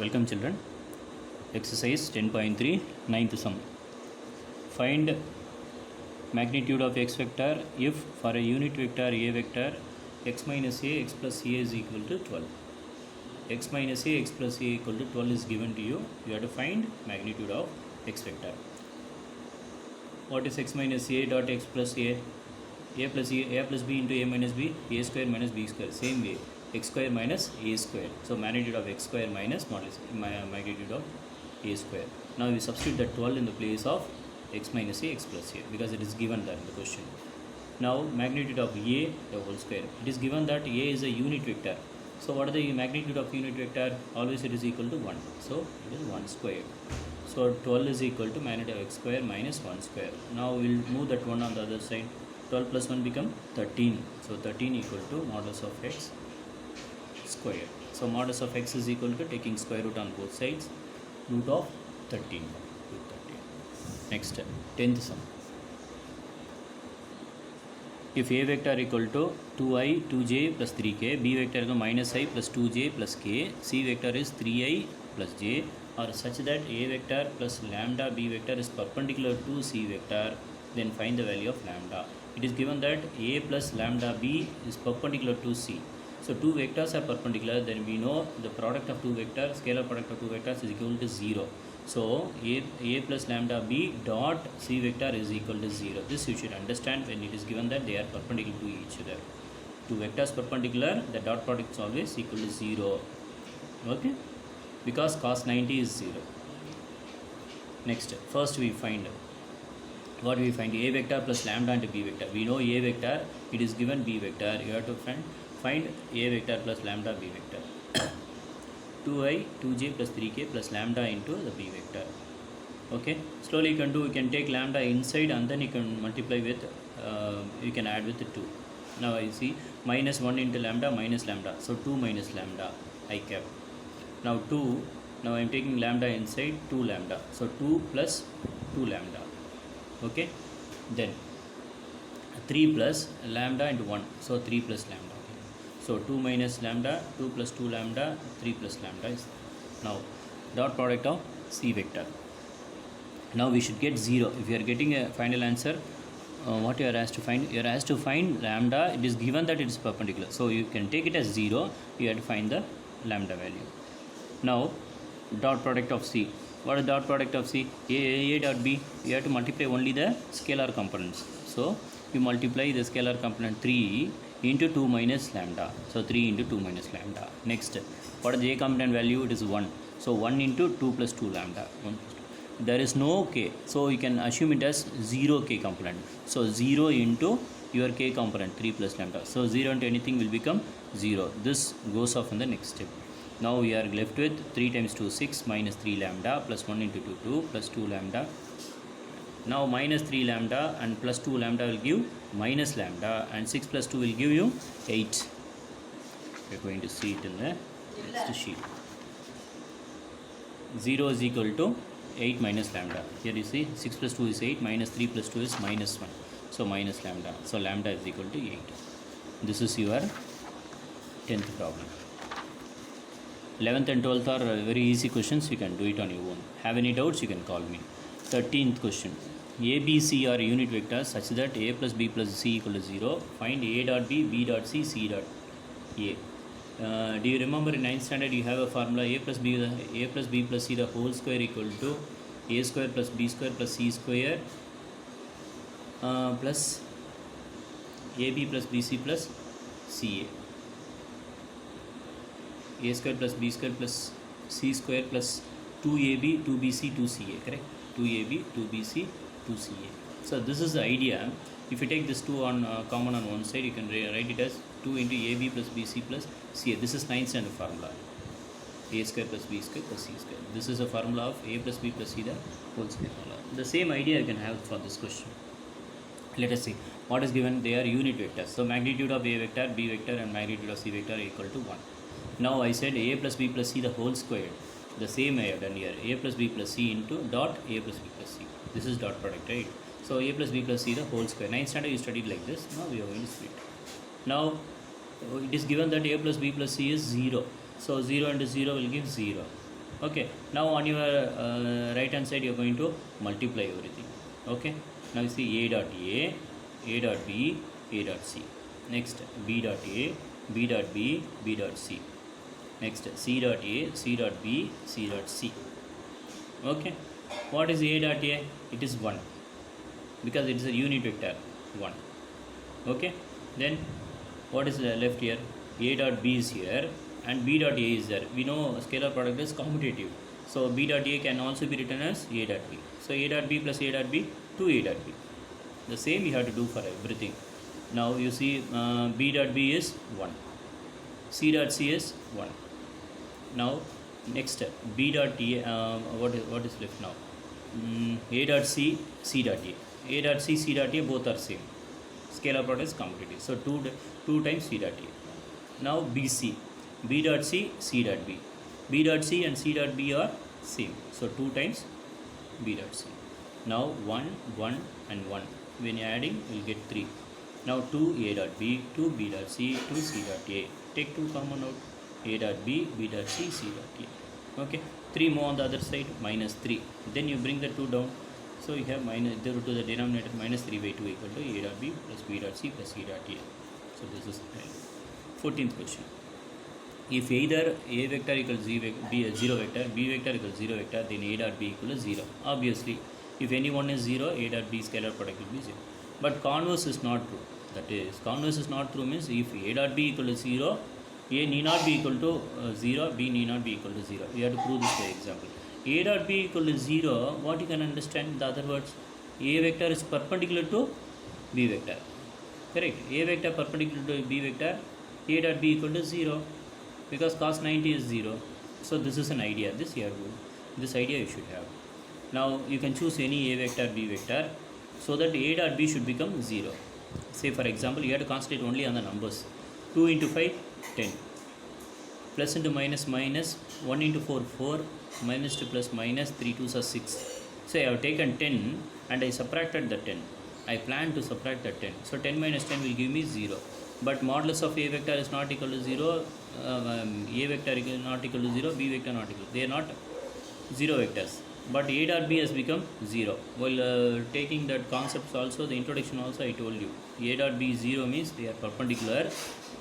Welcome children. Exercise 10.3 ninth sum. Find magnitude of x vector if for a unit vector a vector x minus a x plus a is equal to 12. X minus a x plus a equal to 12 is given to you. You have to find magnitude of x vector. What is x minus a dot x plus a? A plus b into a minus b, a square minus b square. Same way, x square minus a square. So magnitude of x square minus magnitude of a square. Now we substitute the 12 in the place of x minus a x plus a because it is given there in the question. Now magnitude of a the whole square. It is given that a is a unit vector. So what is the magnitude of unit vector? Always it is equal to 1. So it is 1 square. So 12 is equal to magnitude of x square minus 1 square. Now we will move that 1 on the other side. 12 plus 1 become 13. So 13 equal to modulus of x square. So modulus of x is equal to taking square root on both sides. Root of 13. Next, 10th sum. If a vector equal to 2i, 2j plus 3k, b vector is minus I plus 2j plus k, c vector is 3i plus j, or such that a vector plus lambda b vector is perpendicular to c vector, then find the value of lambda. It is given that a plus lambda b is perpendicular to c. So two vectors are perpendicular, then we know the product of two vectors, scalar product of two vectors is equal to 0. So a plus lambda b dot c vector is equal to 0. This you should understand when it is given that they are perpendicular to each other. Two vectors perpendicular, the dot product is always equal to 0. Okay? Because cos 90 is 0. Next, first we find what we find a vector plus lambda into b vector. We know a vector, it is given b vector. You have to find a vector plus lambda b vector. 2i, 2j plus 3k plus lambda into the b vector. Okay, slowly you can take lambda inside and then you can multiply with, you can add with 2. Now I see minus 1 into lambda minus lambda. So 2 minus lambda I kept. Now 2, now I am taking lambda inside 2 lambda. So 2 plus 2 lambda. Okay, then 3 plus lambda into 1, so 3 plus lambda. So 2 minus lambda, 2 plus 2 lambda, 3 plus lambda is now dot product of c vector. Now we should get 0. If you are getting a final answer, what you are asked to find? You are asked to find lambda. It is given that it is perpendicular, so you can take it as 0. You have to find the lambda value. Now dot product of c. What is dot product of c? A dot b. You have to multiply only the scalar components. So you multiply the scalar component 3 into 2 minus lambda. So 3 into 2 minus lambda. Next, what is the j component value? It is 1. So 1 into 2 plus 2 lambda. 1 plus 2. There is no k. So you can assume it as 0 k component. So 0 into your k component 3 plus lambda. So 0 into anything will become 0. This goes off in the next step. Now we are left with 3 times 2 6 minus 3 lambda plus 1 into 2 2 plus 2 lambda. Now minus 3 lambda and plus 2 lambda will give minus lambda, and 6 plus 2 will give you 8. We are going to see it in the next sheet. 0 is equal to 8 minus lambda. Here you see 6 plus 2 is 8, minus 3 plus 2 is minus 1. So minus lambda. So lambda is equal to 8. This is your 10th problem. 11th and 12th are very easy questions. You can do it on your own. Have any doubts, you can call me. 13th question. A, B, C are unit vectors such that a plus b plus c equal to 0. Find a dot b, b dot c, c dot a. Do you remember in 9th standard you have a formula a plus b plus c the whole square equal to a square plus b square plus c square plus ab plus bc plus ca. A square plus b square plus c square plus 2ab, 2bc, 2ca, correct? 2ab, 2bc, 2ca. So this is the idea. If you take this 2 on common on one side, you can write it as 2 into ab plus bc plus ca. This is 9th standard formula. A square plus b square plus c square. This is a formula of a plus b plus c the whole square formula. The same idea you can have for this question. Let us see what is given. They are unit vectors. So magnitude of a vector, b vector and magnitude of c vector are equal to 1. Now I said a plus b plus c the whole square. The same I have done here. A plus b plus c into dot a plus b plus c. This is dot product, right? So a plus b plus c the whole square. 9th standard you studied like this. Now we are going to split. Now it is given that a plus b plus c is 0. So 0 into 0 will give 0. Okay, now on your right hand side you are going to multiply everything. Okay, now you see a dot a dot b, a dot c. Next b dot a, b dot b, b dot c. Next c dot a, c dot b, c dot c. Okay, what is a dot a? It is 1 because it is a unit vector 1. Okay, then what is left here? A dot b is here and b dot a is there. We know scalar product is commutative, so b dot a can also be written as a dot b. So a dot b plus a dot b, 2a dot b. The same we have to do for everything. Now you see b dot b is 1, c dot c is 1. Now next b dot a, what is left now? A dot c, c dot a. A dot c, c dot a both are same. Scalar product is commutative, so 2 times c dot a. Now bc, b dot c, c dot b. B dot c and c dot b are same, so 2 times b dot c. Now 1, 1 and 1. When you are adding, you will get 3. Now 2 a dot b, 2 b dot c, 2 c dot a. Take 2 common out. A dot b, b dot c, c dot a. Okay, 3 more on the other side, minus 3. Then you bring the 2 down. So you have minus to the denominator, minus 3 by 2 equal to a dot b plus b dot c plus c dot a. So this is 14th question. If either a vector equals b 0 vector, b vector equals 0 vector, then a dot b equals 0. Obviously, if any one is 0, a dot b scalar product will be 0. But converse is not true. That is, converse is not true means if a dot b equal to 0, a need not be equal to 0, b need not be equal to 0. We have to prove this by example. A dot b equal to 0, what you can understand in the other words? A vector is perpendicular to b vector. Correct? A vector perpendicular to b vector, a dot b equal to 0 because cos 90 is 0. So this is an idea. This idea you should have. Now you can choose any a vector, b vector, so that a dot b should become 0. Say for example, you have to concentrate only on the numbers. 2 into 5, 10. Plus into minus, minus. 1 into 4, 4. Minus to plus minus, 3 2s are 6. So I have taken 10 and I subtracted the 10. I plan to subtract the 10. So 10 minus 10 will give me 0. But modulus of a vector is not equal to 0. A vector is not equal to 0. B vector not equal. They are not 0 vectors. But a dot b has become 0. While taking that concepts also, the introduction also I told you. A dot b 0 means they are perpendicular.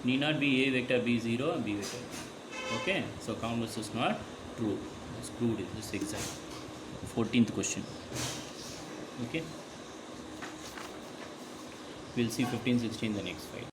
Need not be a vector b 0 and b vector b. Okay. So converse is not true. It's proved in this exam. 14th question. Okay. We'll see 15, 16 the next file.